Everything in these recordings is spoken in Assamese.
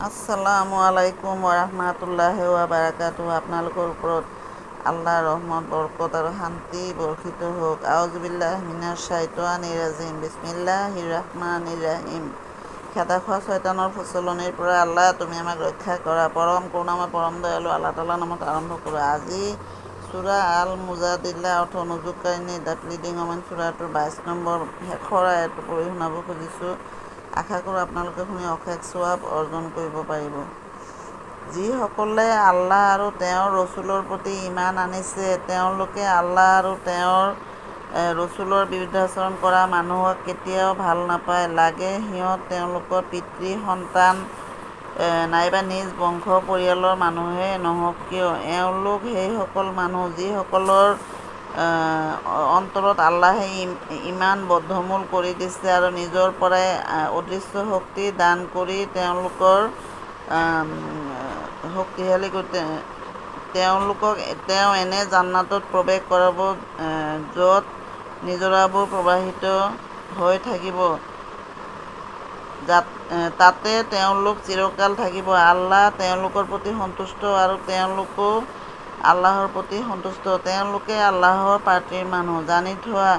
আসসালামু আলাইকুম ওৰহমাতুল্লাহি ওয়া বাৰাকাতুহু। আপোনালোকৰ ওপৰত আল্লাহৰ ৰহমত, বৰকত আৰু শান্তি বৰ্ষিত হওক। আউযু বিল্লাহি মিনাশ শাইতানিৰ ৰাজিম। বিসমিল্লাহিৰ ৰহমানিৰ ৰহিম। খেদা খোৱা শয়তানৰ প্ৰচলনিৰ পৰা আল্লাহ তুমি আমাক ৰক্ষা কৰা। পৰম কৰুণাময়, পৰম দয়ালু আল্লাহ তাআলাৰ নামত আৰম্ভ কৰোঁ। আজি সূৰা আল মুজাদিলা অৰ্থ অনুযোগকাৰিণী দ্য প্লিডিং ওমেন সূৰাটোৰ 22 নম্বৰ শেষৰ আয়াতটো পঢ়ি শুনাব খুজিছোঁ। আশা কৰোঁ আপোনালোকে শুনি অশেষ সৱাব অৰ্জন কৰিব পাৰিব। যিসকলে আল্লাহ আৰু তেওঁৰ ৰছুলৰ প্ৰতি ঈমান আনিছে, তেওঁলোকে আল্লাহ আৰু তেওঁৰ ৰছুলৰ বিৰুদ্ধাচৰণ কৰা মানুহক কেতিয়াও ভাল নাপায়। লাগে সিহঁত তেওঁলোকৰ পিতৃ, সন্তান নাইবা নিজ বংশ পৰিয়ালৰ মানুহেই নহওক কিয়। এওঁলোক সেইসকল মানুহ যিসকলৰ অন্তৰত আল্লাহে ঈমান বদ্ধমূল কৰি দিছে আৰু নিজৰ পৰাই অদৃশ্য শক্তি দান কৰি তেওঁলোকৰ শক্তিশালী কৰি তেওঁলোকক তেওঁ এনে জান্নাতত প্ৰৱেশ কৰাব য'ত নিজৰাবোৰ প্ৰবাহিত হৈ থাকিব, তাতে তেওঁলোক চিৰকাল থাকিব। আল্লাহ তেওঁলোকৰ প্ৰতি সন্তুষ্ট আৰু তেওঁলোকো আল্লাহৰ প্ৰতি সন্তুষ্ট। তেওঁলোকে আল্লাহৰ পাৰ্টিৰ মানুহ। জানি থোৱা,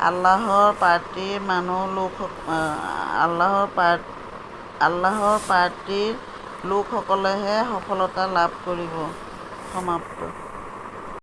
আল্লাহৰ পাৰ্টিৰ লোকসকলেহে সফলতা লাভ কৰিব। সমাপ্ত।